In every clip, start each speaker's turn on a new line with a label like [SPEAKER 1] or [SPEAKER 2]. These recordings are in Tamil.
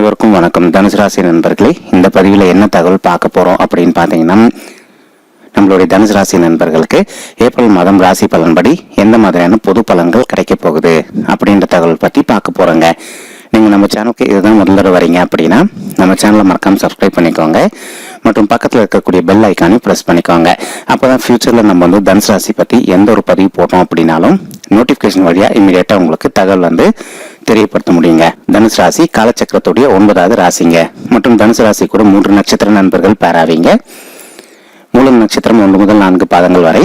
[SPEAKER 1] அனைவருக்கும் வணக்கம். தனுசு ராசி நண்பர்களே, இந்த பதிவில் என்ன தகவல் பார்க்க போறோம் அப்படின்னு பார்த்தீங்கன்னா, நம்மளுடைய தனுசு ராசி நண்பர்களுக்கு ஏப்ரல் மாதம் ராசி பலன்படி எந்த மாதிரியான பொது பலன்கள் கிடைக்க போகுது அப்படின்ற தகவல் பற்றி பார்க்க போறோங்க. நீங்கள் நம்ம சேனலுக்கு இதுதான் முதல்ல வரீங்க அப்படின்னா நம்ம சேனலை மறக்காமல் சப்ஸ்கிரைப் பண்ணிக்கோங்க மற்றும் பக்கத்தில் இருக்கக்கூடிய பெல் ஐக்கானையும் ப்ரெஸ் பண்ணிக்கோங்க. அப்போ தான் ஃபியூச்சரில் நம்ம தனுசு ராசி பற்றி எந்த ஒரு பதிவு போட்டோம் அப்படின்னாலும் நோட்டிஃபிகேஷன் வழியாக இமீடியட்டாக உங்களுக்கு தகவல் தெரியப்படுத்த முடியுங்க. தனுசு ராசி காலச்சக்கரத்துடைய 9வது ராசிங்க. மற்றும் தனுசு ராசி கூட 3 நட்சத்திர நண்பர்கள் பேராவீங்க. மூலம் நட்சத்திரம் 1 முதல் 4 பாதங்கள் வரை,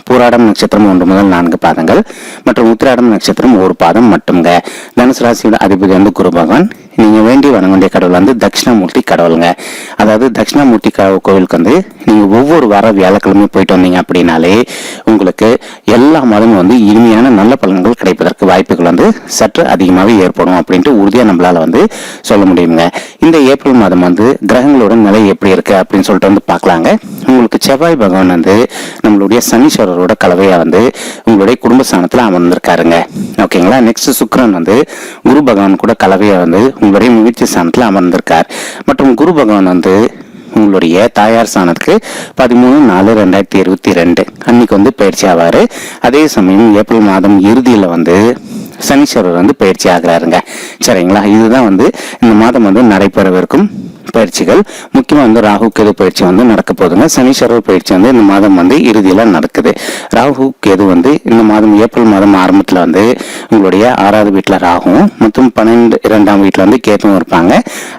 [SPEAKER 1] பூராடம் நட்சத்திரம் 1 முதல் 4 பாதங்கள் மற்றும் உத்திராடம் நட்சத்திரம் 1 பாதம் மட்டும்ங்க. தனுசு ராசியோட அதிபதி குரு பகவான். நீங்க வேண்டி வணங்க வேண்டிய கடவுள் தட்சிணாமூர்த்தி கடவுளுங்க. அதாவது தட்சிணாமூர்த்தி கோவிலுக்கு நீங்க ஒவ்வொரு வாரம் வியாழக்கிழமை போயிட்டு வந்தீங்க அப்படின்னாலே உங்களுக்கு எல்லா மாதமும் இனிமையான நல்ல பலன்கள் கிடைப்பதற்கு வாய்ப்புகள் சற்று அதிகமாகவே ஏற்படும் அப்படின்ட்டு உறுதியா நம்மளால சொல்ல முடியுங்க. இந்த ஏப்ரல் மாதம் கிரகங்களோட நிலை எப்படி இருக்கு அப்படின்னு சொல்லிட்டு பார்க்கலாங்க. உங்களுக்கு செவ்வாய் பகவான் நம்மளுடைய சனீஸ்வரரோட கலவையா உங்களுடைய குடும்பஸ்தானத்துல அமர்ந்திருக்காருங்க. ஓகேங்களா. நெக்ஸ்ட் சுக்கிரன் குரு பகவான் கூட கலவையா உங்களுடைய முயற்சி ஸ்தானத்துல அமர்ந்திருக்கார். மற்றும் குரு பகவான் உங்களுடைய தாயார் ஸ்தானத்துக்கு 13/4/2022 அன்னைக்கு பயிற்சி ஆவாரு. அதே சமயம் ஏப்ரல் மாதம் இறுதியில சனீஸ்வரர் பயிற்சி ஆகிறாருங்க. சரிங்களா. இதுதான் இந்த மாதம் நடைபெறவிருக்கும் பயிற்சிகள். முக்கியமா ராகு கேது பயிற்சி நடக்க போதுங்க. சனீஸ்வரர் பயிற்சி இந்த மாதம் இறுதியில நடக்குது. ராகு கேது இந்த மாதம் ஏப்ரல் மாதம் ஆரம்பத்துல உங்களுடைய 6வது வீட்டுல ராகுவும் மற்றும் 12ஆம் வீட்டுல கேதுவும் இருப்பாங்க.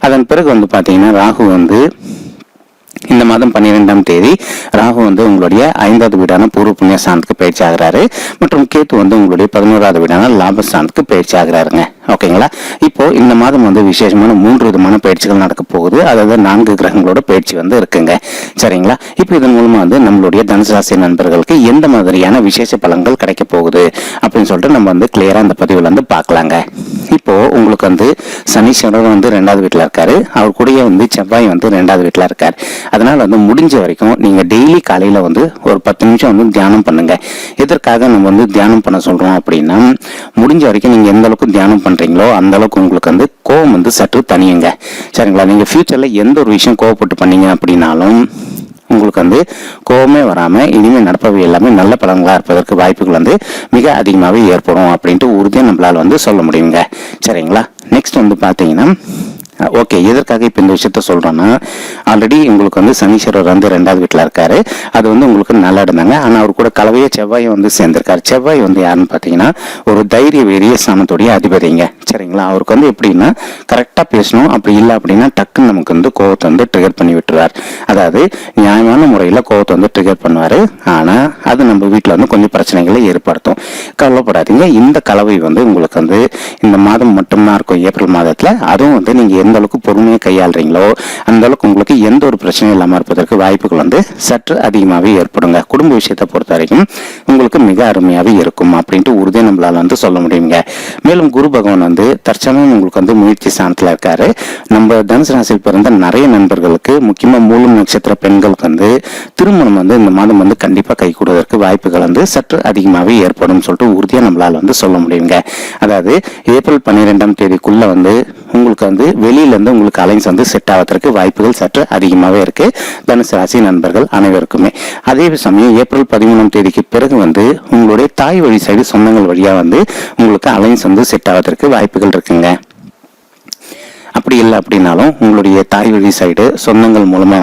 [SPEAKER 1] அதன் பிறகு பாத்தீங்கன்னா ராகு இந்த மாதம் 12ஆம் தேதி ராகு உங்களுடைய 5வது வீடான பூர்வ புண்ணிய ஸ்தானத்துக்கு பயிற்சி ஆகிறாரு. மற்றும் கேத்து உங்களுடைய 11வது வீடான லாபஸ்தானத்துக்கு பயிற்சி ஆகிறாருங்க. ஓகேங்களா. இப்போ இந்த மாதம் விசேஷமான 3 விதமான பயிற்சிகள் நடக்க போகுது. அதாவது 4 கிரகங்களோட பயிற்சி இருக்குங்க. சரிங்களா. இப்போ இதன் மூலமா நம்மளுடைய தனுசு ராசி நண்பர்களுக்கு எந்த மாதிரியான விசேஷ பலன்கள் கிடைக்க போகுது அப்படின்னு சொல்லிட்டு நம்ம கிளியரா இந்த பதிவுல பார்க்கலாங்க. இப்போ உங்களுக்கு சனீஸ்வரர் 2வது வீட்டுல இருக்காரு. அவர் கூடயே செவ்வாய் 2வது வீட்டுல இருக்காரு. அதனால முடிஞ்ச வரைக்கும் நீங்க டெய்லி காலையில ஒரு 10 நிமிஷம் தியானம் பண்ணுங்க. எதற்காக நம்ம தியானம் பண்ண சொல்றோம் அப்படின்னா, முடிஞ்ச வரைக்கும் நீங்க எந்த அளவுக்கு தியானம் பண்றீங்களோ அந்த அளவுக்கு உங்களுக்கு கோபம் சற்று தனியுங்க. சரிங்களா. நீங்க ஃபியூச்சர்ல எந்த ஒரு விஷயம் கோவப்பட்டு பண்ணீங்க அப்படின்னாலும் உங்களுக்கு கோபமே வராம இனிமே நடப்பவை எல்லாமே நல்ல பலன்களா இருப்பதற்கு வாய்ப்புகள் மிக அதிகமாகவே ஏற்படும் அப்படின்ட்டு உறுதியா நம்மளால சொல்ல முடியுங்க. சரிங்களா. நெக்ஸ்ட் பாத்தீங்கன்னா, ஓகே, எதற்காக இப்போ இந்த விஷயத்த சொல்றோம்னா, ஆல்ரெடி உங்களுக்கு சனீஸ்வரர் 2வது வீட்டில் இருக்காரு. அது உங்களுக்கு நல்லா இருந்தாங்க. ஆனால் அவர் கூட கலவையை செவ்வாயை சேர்ந்திருக்காரு. செவ்வாய் யாருன்னு பார்த்தீங்கன்னா ஒரு தைரிய வீரிய ஸ்தானத்துடைய அதிபதிங்க. சரிங்களா. அவருக்கு எப்படின்னா கரெக்டாக பேசணும். அப்படி இல்லை அப்படின்னா டக்குன்னு நமக்கு கோவத்தை ட்ரிகர் பண்ணி விட்டுருவார். அதாவது நியாயமான முறையில் கோவத்தை ட்ரிகர் பண்ணுவார். ஆனால் அது நம்ம வீட்டில் கொஞ்சம் பிரச்சனைகளை ஏற்படுத்தும். கவலைப்படாதீங்க. இந்த கலவை உங்களுக்கு இந்த மாதம் மட்டும்தான் இருக்கும், ஏப்ரல் மாதத்தில். அதுவும் நீங்கள் எந்த அளவுக்கு பொறுமையை கையாளுறீங்களோ அந்த அளவுக்கு உங்களுக்கு எந்த ஒரு பிரச்சனையும் இல்லாம இருப்பதற்கு வாய்ப்புகள் சற்று அதிகமாகவே ஏற்படுங்க. குடும்ப விஷயத்தை பொறுத்த வரைக்கும் உங்களுக்கு மிக அருமையாவே இருக்கும் அப்படின்ட்டு உறுதியை நம்மளால சொல்ல முடியுங்க. மேலும் குரு பகவான் தற்சமயம் உங்களுக்கு முயற்சி ஸ்தானத்துல இருக்காரு. நம்ம தனுசு ராசியில் பிறந்த நிறைய நண்பர்களுக்கு, முக்கியமா மூலம் நட்சத்திர பெண்களுக்கு திருமணம் இந்த மாதம் கண்டிப்பா கை கூடுவதற்கு வாய்ப்புகள் சற்று அதிகமாகவே ஏற்படும் சொல்லிட்டு உறுதியா நம்மளால சொல்ல முடியுங்க. அதாவது ஏப்ரல் 12ஆம் தேதிக்குள்ள உங்களுக்கு வெளியில இருந்து உங்களுக்கு அலைன்ஸ் செட் ஆவதற்கு வாய்ப்புகள் சற்று அதிகமாகவே இருக்கு தனுசு ராசி நண்பர்கள் அனைவருக்குமே. அதே சமயம் ஏப்ரல் 13ஆம் தேதிக்கு பிறகு உங்களுடைய தாய் வழி சைடு சொந்தங்கள் வழியா உங்களுக்கு அலைன்ஸ் செட் ஆவதற்கு வாய்ப்புகள் இருக்குங்க. அப்படி இல்லை அப்படின்னாலும் உங்களுடைய தாய் வழி சைடு சொந்தங்கள் மூலமா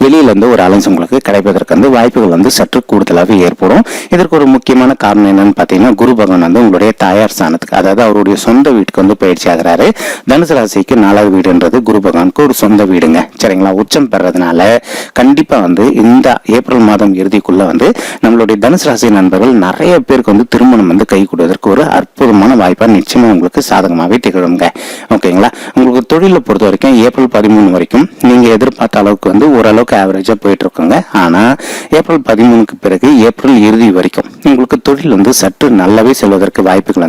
[SPEAKER 1] வெளியில இருந்து ஒரு அலைன்ஸ் உங்களுக்கு கிடைப்பதற்கு வாய்ப்புகள் சற்று கூடுதலாக ஏற்படும். இதற்கு ஒரு முக்கியமான காரணம் என்னன்னு பாத்தீங்கன்னா, குரு பகவான் உங்களுடைய தாயார் ஸ்தானத்துக்கு, அதாவது அவருடைய சொந்த வீட்டுக்கு பயிற்சி ஆகிறாரு. தனுசு ராசிக்கு 4வது வீடுன்றது குரு பகவானுக்கு ஒரு சொந்த வீடுங்க. சரிங்களா. உச்சம் பெறதுனால கண்டிப்பா இந்த ஏப்ரல் மாதம் இறுதிக்குள்ள நம்மளுடைய தனுசு ராசி நண்பர்கள் நிறைய பேருக்கு திருமணம் கை கூடுவதற்கு ஒரு அற்புதமான வாய்ப்பா நிச்சயமா உங்களுக்கு சாதகமாகவே திகழுங்க. ஓகேங்களா. உங்களுக்கு தொழிலை பொறுத்த வரைக்கும் ஏப்ரல் 13 வரைக்கும் நீங்க எதிர்பார்த்த அளவுக்கு ஓரளவுக்கு ஆவரேஜா போயிட்டு இருக்குங்க. ஆனா ஏப்ரல் 13க்கு பிறகு ஏப்ரல் இறுதி வரைக்கும் உங்களுக்கு தொழில் சற்று நல்லாவே செல்வதற்கு வாய்ப்புகள்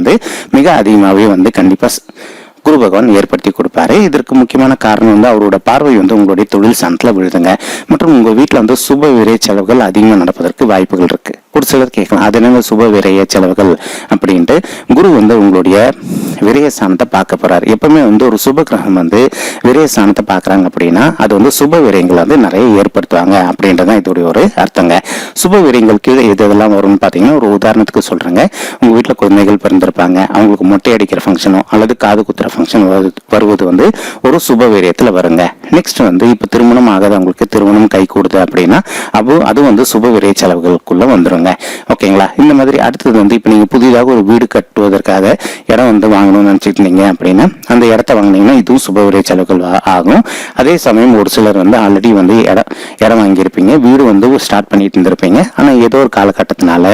[SPEAKER 1] மிக அதிகமாகவே கண்டிப்பா குரு பகவான் ஏற்படுத்தி கொடுப்பாரு. இதற்கு முக்கியமான காரணம் அவரோட பார்வை உங்களுடைய தொழில் ஸ்தானத்துல விழுதுங்க. மற்றும் உங்க வீட்டுல சுப விரை செலவுகள் அதிகமாக நடப்பதற்கு வாய்ப்புகள் இருக்கு. ஒரு சிலர் கேட்கலாம், அது என்னங்க சுப விரய செலவுகள் அப்படின்ட்டு. குரு வந்து உங்களுடைய விரயஸ்தானத்தை பார்க்க போறாரு. எப்பவுமே வந்து ஒரு சுப கிரகம் வந்து விரயஸ்தானத்தை பார்க்கறாங்க அப்படின்னா அது வந்து சுப விரயங்கள் வந்து நிறைய ஏற்படுத்துவாங்க அப்படின்றதான் இதோடைய ஒரு அர்த்தங்க. சுப விரயங்கள் கீழே எது எதெல்லாம் வரும்னு பார்த்தீங்கன்னா, ஒரு உதாரணத்துக்கு சொல்றேங்க. உங்க வீட்டில் குழந்தைகள் பிறந்திருப்பாங்க, அவங்களுக்கு மொட்டை அடிக்கிற ஃபங்க்ஷனோ அல்லது காது குத்துற ஃபங்க்ஷன் வருவது வந்து ஒரு சுப விரயத்தில் வருங்க. நெக்ஸ்ட் வந்து இப்போ திருமணம் ஆகாது, அவங்களுக்கு திருமணம் கை கூடுது அப்படின்னா அது வந்து சுப விரய செலவுகளுக்குள்ள வந்துருங்க. ஓகேங்களா? இந்த மாதிரி அடுத்தது வந்து இப்போ நீங்க புதிதாக ஒரு வீடு கட்டுவதற்காக இடம் வந்து வாங்கணும்னு நினைச்சிட்டு இருந்தீங்க அப்படின்னா அந்த இடத்த வாங்கினீங்கன்னா இதுவும் சுப விரய செலவுகள் ஆகும். அதே சமயம் ஒரு சிலர் வந்து ஆல்ரெடி வந்து இடம் வாங்கியிருப்பீங்க, வீடு வந்து ஸ்டார்ட் பண்ணிட்டு இருந்திருப்பீங்க. ஆனா ஏதோ ஒரு காலகட்டத்தினால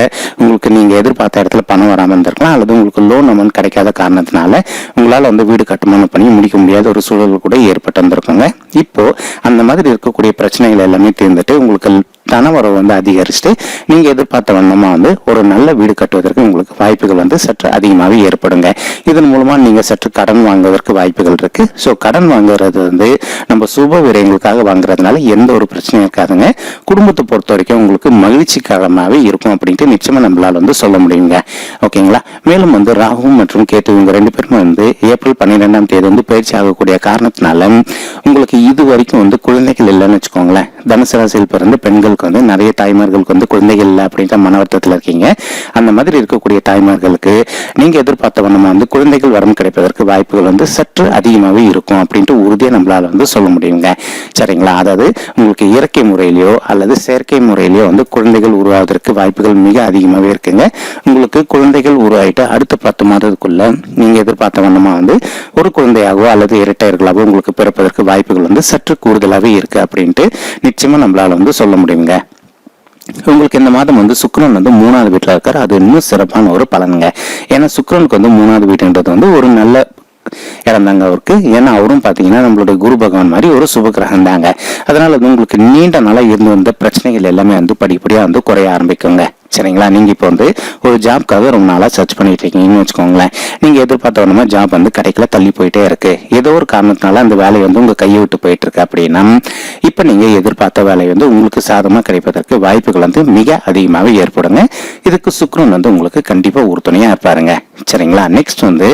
[SPEAKER 1] உங்களுக்கு நீங்க எதிர்பார்த்த இடத்துல பணம் வராமல் இருந்திருக்கலாம், அல்லது உங்களுக்கு லோன் அமௌண்ட் கிடைக்காத காரணத்தினால உங்களால வந்து வீடு கட்டுமானம் பண்ணி முடிக்க முடியாத ஒரு சூழல் கூட ஏற்பட்டு வந்திருக்குங்க. இப்போ அந்த மாதிரி இருக்கக்கூடிய பிரச்சனைகள் எல்லாமே தீர்ந்துட்டு உங்களுக்கு தனவரவு வந்து அதிகரிச்சுட்டு நீங்க எதிர்பார்த்த வண்ணமா வந்து ஒரு நல்ல வீடு கட்டுவதற்கு உங்களுக்கு வாய்ப்புகள் வந்து சற்று அதிகமாகவே ஏற்படுங்க. இதன் மூலமா நீங்க சற்று கடன் வாங்குவதற்கு வாய்ப்புகள் இருக்கு. ஸோ கடன் வாங்குறது வந்து நம்ம சுப விரயங்களுக்காக வாங்குறதுனால எந்த ஒரு பிரச்சனையும் இருக்காதுங்க. குடும்பத்தை பொறுத்த வரைக்கும் உங்களுக்கு மகிழ்ச்சிகரமாகவே இருக்கும் அப்படின்ட்டு நிச்சயமா நம்மளால வந்து சொல்ல முடியுங்க. ஓகேங்களா? மேலும் வந்து ராகு மற்றும் கேது இவங்க 2 பேருமே வந்து ஏப்ரல் 12ஆம் தேதி வந்து பயிற்சி ஆகக்கூடிய காரணத்தினால உங்களுக்கு இது வரைக்கும் வந்து குழந்தைகள் இல்லைன்னு வச்சுக்கோங்களேன். தனுசு ராசியில் பிறந்த பெண்களுக்கு வந்து நிறைய தாய்மார்களுக்கு வந்து குழந்தைகள் இல்லை அப்படின்ற மனவர்த்தத்தில் இருக்கீங்க. அந்த மாதிரி இருக்கக்கூடிய தாய்மார்களுக்கு நீங்க எதிர்பார்த்த வண்ணமா வந்து குழந்தைகள் வரம் கிடைப்பதற்கு வாய்ப்புகள் வந்து சற்று அதிகமாகவே இருக்கும் அப்படின்ட்டு உறுதியா நம்மளால வந்து சொல்ல முடியுங்க. சரிங்களா? அதாவது உங்களுக்கு இயற்கை முறையிலயோ அல்லது செயற்கை முறையிலயோ வந்து குழந்தைகள் உருவாவதற்கு வாய்ப்புகள் மிக அதிகமாகவே இருக்குங்க. உங்களுக்கு குழந்தைகள் உருவாயிட்டு அடுத்த 10 மாதத்துக்குள்ள நீங்க எதிர்பார்த்த வண்ணமா வந்து ஒரு குழந்தையாகவோ அல்லது இரட்டையர்களாகவோ உங்களுக்கு பிறப்பதற்கு வாய்ப்புகள் வந்து சற்று கூடுதலாகவே இருக்கு அப்படின்ட்டு நிச்சயமா நம்மளால வந்து சொல்ல முடியுங்க. உங்களுக்கு இந்த மாதம் வந்து சுக்கிரன் வந்து 3வது வீட்டுல இருக்காரு. அது இன்னும் சிறப்பான ஒரு பலனுங்க. ஏன்னா சுக்கிரனுக்கு வந்து 3வது வீட்டுன்றது வந்து ஒரு நல்ல இடம் தாங்க அவருக்கு. ஏன்னா அவரும் பாத்தீங்கன்னா நம்மளுடைய குரு பகவான் மாதிரி ஒரு சுப கிரகம் தாங்க. அதனால வந்து உங்களுக்கு நீண்ட நாளா இருந்து வந்த பிரச்சனைகள் எல்லாமே வந்து படிப்படியா வந்து குறைய ஆரம்பிக்குங்க. சரிங்களா? நீங்க இப்போ வந்து ஒரு ஜாப்காக ரொம்ப நாளா சர்ச் பண்ணிட்டு இருக்கீங்கன்னு வச்சுக்கோங்களேன். நீங்க எதிர்பார்த்த ஜாப் வந்து கிடைக்கல, தள்ளி போயிட்டே இருக்கு. ஏதோ ஒரு காரணத்தினால அந்த வேலை வந்து உங்க கையை விட்டு போயிட்டு இருக்கு அப்படின்னா இப்ப நீங்க எதிர்பார்த்த வேலை வந்து உங்களுக்கு சாதமா கிடைப்பதற்கு வாய்ப்புகள் வந்து மிக அதிகமாகவே ஏற்படுங்க. இதுக்கு சுக்கிரன் வந்து உங்களுக்கு கண்டிப்பா உறுதுணையா இருப்பாருங்க. சரிங்களா? நெக்ஸ்ட் வந்து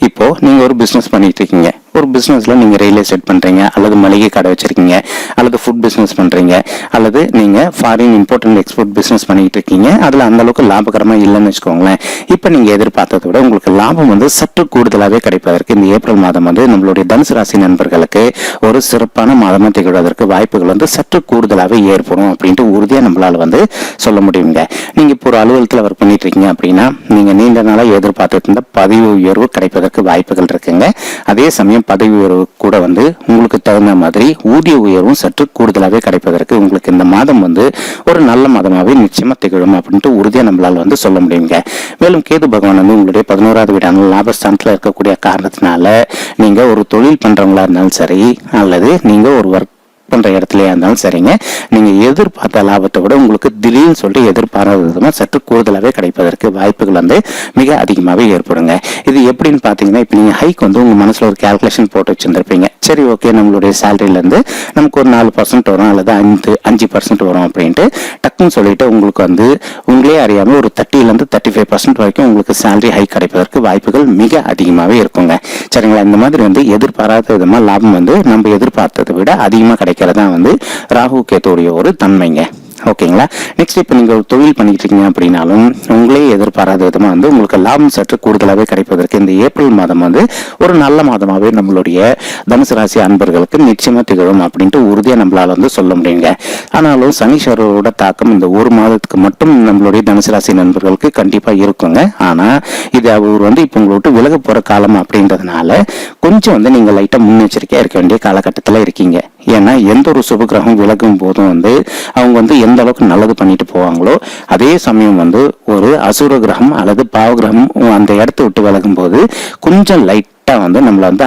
[SPEAKER 1] இப்போ நீங்க ஒரு பிசினஸ் பண்ணிட்டு இருக்கீங்க. ஒரு பிசினஸ்ல நீங்க ரியல் எஸ்டேட் பண்றீங்க, அல்லது மளிகை கடை வச்சிருக்கீங்க, அல்லது ஃபுட் பிசினஸ் பண்றீங்க, அல்லது நீங்க foreign import and export business பண்ணிட்டு இருக்கீங்க. அதுல அந்த அளவுக்கு லாபகரமா இல்லைன்னு வச்சுக்கோங்களேன். இப்ப நீங்க எதிர்பார்த்ததை விட உங்களுக்கு லாபம் வந்து சற்று கூடுதலாகவே கிடைப்பதற்கு இந்த ஏப்ரல் மாதம் வந்து நம்மளுடைய தனுசு ராசி நண்பர்களுக்கு ஒரு சிறப்பான மாதமா திகழ்வதற்கு வாய்ப்புகள் வந்து சற்று கூடுதலாகவே ஏற்படும் அப்படின்ட்டு உறுதியா நம்மளால வந்து சொல்ல முடியுங்க. நீங்க இப்போ ஒரு அலுவலகத்துல ஒர்க் பண்ணிட்டு இருக்கீங்க அப்படின்னா நீங்க நீண்ட நாளா எதிர்பார்த்துட்டு இருந்த பதவி உயர்வு கிடைப்பதற்கு வாய்ப்புகள் இருக்குங்க. அதே சமயம் பதவி உயர்வு கூட வந்து உங்களுக்கு தகுந்த மாதிரி ஊதிய உயர்வும் சற்று கூடுதலாகவே கிடைப்பதற்கு உங்களுக்கு இந்த மாதம் வந்து ஒரு நல்ல மாதமாகவே நிச்சயமா திகழும் அப்படின்ட்டு உறுதியா நம்மளால வந்து சொல்ல முடியுங்க. மேலும் கேது பகவான் வந்து உங்களுடைய 11வது வீடான லாபஸ்தானத்துல இருக்கக்கூடிய காரணத்தினால நீங்க ஒரு தொழில் பண்றவங்களா இருந்தாலும் சரி, அல்லது நீங்க ஒரு ஒர்க் பண்ற இடத்துலயா இருந்தாலும் சரிங்க, நீங்க எதிர்பார்த்த லாபத்தை விட உங்களுக்கு திடீர்னு சொல்லிட்டு எதிர்பாராத விதமா சற்று கூடுதலாகவே கிடைப்பதற்கு வாய்ப்புகள் வந்து மிக அதிகமாகவே ஏற்படுங்க. இது எப்படின்னு பாத்தீங்கன்னா, இப்ப நீங்க ஹைக் வந்து உங்க மனசுல ஒரு கால்குலேஷன் போட்டு வச்சிருந்திருப்பீங்க. சரி, ஓகே, நம்மளுடைய சேலரியில இருந்து நமக்கு ஒரு 4% வரும் அல்லது 5% வரும் அப்படின்ட்டு டக்குன்னு சொல்லிட்டு உங்களுக்கு வந்து உங்களே அறியாம ஒரு 30% 35% வரைக்கும் உங்களுக்கு சேலரி ஹைக் கிடைப்பதற்கு வாய்ப்புகள் மிக அதிகமாகவே இருக்குங்க. சரிங்களா? இந்த மாதிரி வந்து எதிர்பாராத விதமா லாபம் வந்து நம்ம எதிர்பார்த்ததை விட அதிகமா கிடைக்கிறதா வந்து ராகு கேதுடைய ஒரு தன்மைங்க. ஓகேங்களா? நெக்ஸ்ட் இப்போ நீங்க ஒரு தொழில் பண்ணிட்டு இருக்கீங்க அப்படின்னாலும் உங்களே எதிர்பாராத விதமா வந்து உங்களுக்கு லாபம் சற்று கூடுதலாகவே கிடைப்பதற்கு இந்த ஏப்ரல் மாதம் வந்து ஒரு நல்ல மாதமாகவே நம்மளுடைய தனுசு ராசி அன்பர்களுக்கு நிச்சயமா திகழும் அப்படின்ட்டு உறுதியா நம்மளால வந்து சொல்ல முடியுங்க. ஆனாலும் சனீஸ்வரரோட தாக்கம் இந்த ஒரு மாதத்துக்கு மட்டும் நம்மளுடைய தனுசு ராசி நண்பர்களுக்கு கண்டிப்பா இருக்குங்க. ஆனா இது அவர் வந்து இப்போ உங்களை விட்டு விலக போற காலம் அப்படின்றதுனால கொஞ்சம் வந்து நீங்க லைட்டா முன்னெச்சரிக்கையா இருக்க வேண்டிய காலகட்டத்துல இருக்கீங்க. ஏன்னா எந்த ஒரு சுப கிரகம் விலகும் போதும் வந்து அவங்க வந்து எந்த அளவுக்கு நல்லது பண்ணிட்டு போவாங்களோ அதே சமயம் வந்து ஒரு அசுர கிரகம் அல்லது பாவ கிரகம் அந்த இடத்த விட்டு விலகும் போது கொஞ்சம் லைட்டா வந்து நம்மள வந்து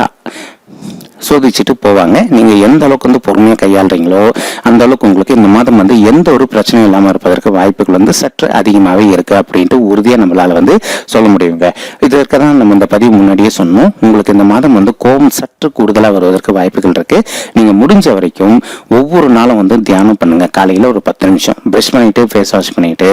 [SPEAKER 1] சோதிச்சுட்டு போவாங்க. நீங்க எந்த அளவுக்கு வந்து பொறுமையா கையாளுறீங்களோ அந்த அளவுக்கு உங்களுக்கு இந்த மாதம் வந்து எந்த ஒரு பிரச்சனையும் இல்லாம இருப்பதற்கு வாய்ப்புகள் வந்து சற்று அதிகமாகவே இருக்கு அப்படின்ட்டு உறுதியா நம்மளால வந்து சொல்ல முடியுங்க. இதற்கு தான் நம்ம இந்த பதிவு முன்னாடியே சொன்னோம். உங்களுக்கு இந்த மாதம் வந்து கோபம் சற்று கூடுதலா வருவதற்கு வாய்ப்புகள் இருக்கு. நீங்க முடிஞ்ச வரைக்கும் ஒவ்வொரு நாளும் வந்து தியானம் பண்ணுங்க. காலையில ஒரு 10 நிமிஷம் பிரஷ் பண்ணிட்டு ஃபேஸ் வாஷ் பண்ணிட்டு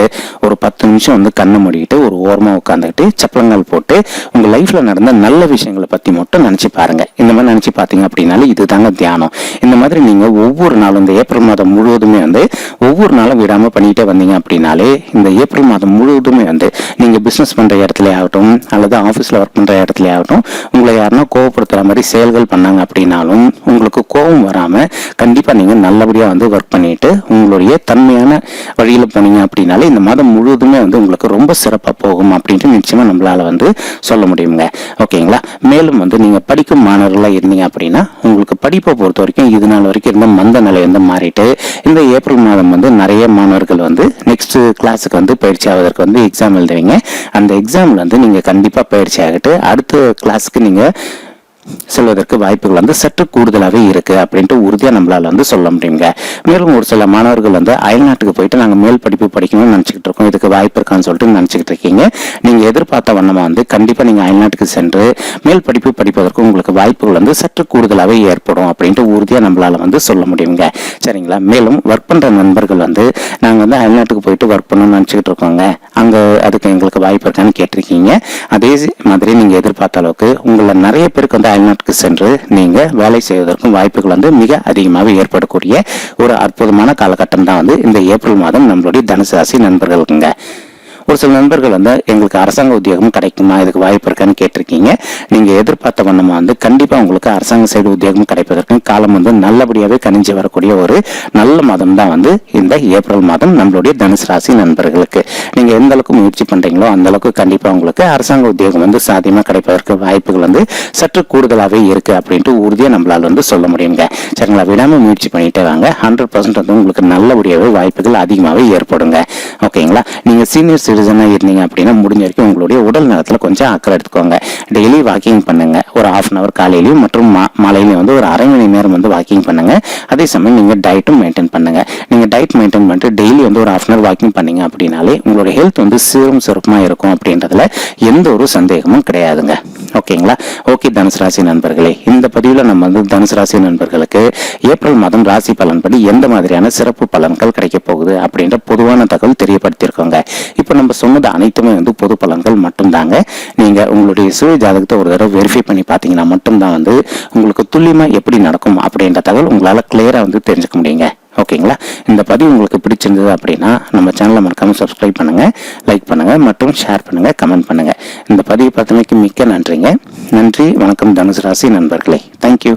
[SPEAKER 1] ஒரு 10 நிமிஷம் வந்து கண்ணை மூடிட்டு ஒரு ஓரமா உட்காந்துக்கிட்டு சப்பளங்கள் போட்டு உங்க லைஃப்ல நடந்த நல்ல விஷயங்களை பத்தி மட்டும் நினைச்சு பாருங்க. இந்த மாதிரி நினைச்சு பாத்தீங்க அப்படின்னாலே இதுதாங்க தியானம். இந்த மாதிரி நீங்க ஒவ்வொரு நாளும் இந்த ஏப்ரல் மாதம் முழுவதுமே வந்து ஒவ்வொரு நாளும் விடாம பண்ணிட்டே வந்தீங்க அப்படின்னாலே இந்த ஏப்ரல் மாதம் முழுவதுமே வந்து நீங்க பிசினஸ் பண்ற இடத்துல ஆகட்டும் அல்லது ஆபீஸ்ல ஒர்க் பண்ற இடத்துல ஆகட்டும் உங்களை யாருன்னா கோவப்படுத்துற மாதிரி செயல்கள் பண்ணாங்க அப்படின்னாலும் உங்களுக்கு கோபம் வராம கண்டிப்பா நீங்க நல்லபடியா வந்து ஒர்க் பண்ணிட்டு உங்களுடைய தன்மையான வழியில போனீங்க அப்படின்னாலே இந்த மாதம் முழுவதுமே வந்து உங்களுக்கு ரொம்ப சிறப்பா போகும் அப்படின்ட்டு நிச்சயமா நம்மளால வந்து சொல்ல முடியுங்க. ஓகேங்களா? மேலும் வந்து நீங்க படிக்கும் மாணவர்களா இருந்தீங்க அப்படின்னா உங்களுக்கு படிப்பை பொறுத்த வரைக்கும் இது நாள் வரைக்கும் இருந்த மந்த நிலை வந்து மாறிட்டு இந்த ஏப்ரல் மாதம் வந்து நிறைய மாணவர்கள் வந்து நெக்ஸ்ட் கிளாஸுக்கு வந்து பயிற்சி ஆவதற்கு வந்து எக்ஸாம் எழுதுவீங்க. அந்த எக்ஸாம்ல வந்து நீங்க கண்டிப்பா பயிற்சி ஆகிட்டு அடுத்த கிளாஸுக்கு நீங்க செல்வதற்கு வாய்ப்புகள் வந்து சற்று கூடுதலாகவே இருக்கு அப்படின்ட்டு உறுதியா நம்மளால வந்து சொல்ல முடியுங்க. மேலும் ஒரு சில மாணவர்கள் வந்து அயல்நாட்டுக்கு போயிட்டு நாங்க மேல் படிப்பு படிக்கணும்னு நினைச்சுக்கிட்டு இருக்கோம், இதுக்கு வாய்ப்பு இருக்கான்னு சொல்லிட்டு நினைச்சுக்கிட்டு இருக்கீங்க. நீங்க எதிர்பார்த்த வண்ணமா வந்து கண்டிப்பா நீங்க அயல்நாட்டுக்கு சென்று மேல் படிப்பு படிப்பதற்கு உங்களுக்கு வாய்ப்புகள் வந்து சற்று கூடுதலாகவே ஏற்படும் அப்படின்ட்டு உறுதியா நம்மளால வந்து சொல்ல முடியுங்க. சரிங்களா? மேலும் ஒர்க் பண்ற நண்பர்கள் வந்து நாங்க வந்து அயல்நாட்டுக்கு போயிட்டு ஒர்க் பண்ணணும்னு நினைச்சுக்கிட்டு இருக்கோங்க, அங்க அதுக்கு எங்களுக்கு வாய்ப்பு இருக்கான்னு கேட்டிருக்கீங்க. அதே மாதிரி நீங்க எதிர்பார்த்த அளவுக்கு உங்களை நிறைய பேருக்கு வந்து அயல்நாட்டுக்கு சென்று நீங்க வேலை செய்வதற்கும் வாய்ப்புகள் வந்து மிக அதிகமாக ஏற்படக்கூடிய ஒரு அற்புதமான காலகட்டம் தான் வந்து இந்த ஏப்ரல் மாதம் நம்மளுடைய தனுசு ராசி நண்பர்களுக்குங்க. ஒரு சில நண்பர்கள் வந்து எங்களுக்கு அரசாங்க உத்தியோகம் கிடைக்குமா, இதுக்கு வாய்ப்பு இருக்கான்னு கேட்டிருக்கீங்க. நீங்க எதிர்பார்த்த வண்ணமா வந்து கண்டிப்பா உங்களுக்கு அரசாங்க சைடு உத்தியோகம் கிடைப்பதற்கு காலம் வந்து நல்லபடியாவே கணிஞ்சு வரக்கூடிய ஒரு நல்ல மாதம் தான் வந்து இந்த ஏப்ரல் மாதம் நம்மளுடைய தனுசு ராசி நண்பர்களுக்கு. நீங்க எந்த அளவுக்கு முயற்சி பண்றீங்களோ அந்த அளவுக்கு கண்டிப்பா உங்களுக்கு அரசாங்க உத்தியோகம் வந்து சாத்தியமா கிடைப்பதற்கு வாய்ப்புகள் வந்து சற்று கூடுதலாகவே இருக்கு அப்படின்ட்டு உறுதியா நம்மளால வந்து சொல்ல முடியுங்க. சரிங்களா? விடாம முயற்சி பண்ணிட்டே வாங்க. 100% வந்து உங்களுக்கு நல்லபடியாவே வாய்ப்புகள் அதிகமாகவே ஏற்படுங்க. ஓகேங்களா? நீங்க சீனியர் சிட்டிசனா இருந்தீங்க அப்படின்னா முடிஞ்ச வரைக்கும் உங்களுடைய உடல் நலத்துல கொஞ்சம் அக்கறை எடுத்துக்கோங்க. டெய்லி வாக்கிங் பண்ணுங்க. ஒரு 1/2 hour காலையிலையும் மற்றும் மாலையிலையும் வந்து ஒரு அரை மணி நேரம் வந்து வாக்கிங் பண்ணுங்க. அதே சமயம் நீங்க டயட்டும் மெயின்டைன் பண்ணுங்க. நீங்க டயட் மெயின்டைன் பண்ணிட்டு டெய்லி வந்து ஒரு 1/2 hour வாக்கிங் பண்ணீங்க அப்படின்னாலே உங்களுடைய ஹெல்த் வந்து சீரும் சிறப்புமா இருக்கும் அப்படின்றதுல எந்த ஒரு சந்தேகமும் கிடையாதுங்க. ஓகேங்களா? ஓகே தனுசு ராசி நண்பர்களே, இந்த பதிவுல நம்ம வந்து தனுசு ராசி நண்பர்களுக்கு ஏப்ரல் மாதம் ராசி பலன்படி எந்த மாதிரியான சிறப்பு பலன்கள் கிடைக்க போகுது அப்படின்ற பொதுவான தகவல் தெரியப்படுத்தியிருக்கோங்க. இப்ப நம்ம சொன்னது அனைத்துமே வந்து பொது பலன்கள் மட்டும்தாங்க. நீங்க உங்களுடைய சுய ஜாதகத்தை ஒரு தடவை வெரிஃபை பண்ணி பார்த்தீங்கன்னா மட்டும்தான் வந்து உங்களுக்கு துல்லியமா எப்படி நடக்கும் அப்படின்ற தகவல் உங்களால கிளியரா வந்து தெரிஞ்சுக்க முடியுங்க. ஓகேங்களா? இந்த பதிவு உங்களுக்கு பிடிச்சிருந்தது அப்படின்னா நம்ம சேனலை மறக்காம சப்ஸ்கிரைப் பண்ணுங்க, லைக் பண்ணுங்க மற்றும் ஷேர் பண்ணுங்க, கமெண்ட் பண்ணுங்க. இந்த பதிவு பார்த்தமைக்கு மிக்க நன்றிங்க. நன்றி, வணக்கம் தனுசு ராசி நண்பர்களே. தேங்க்யூ.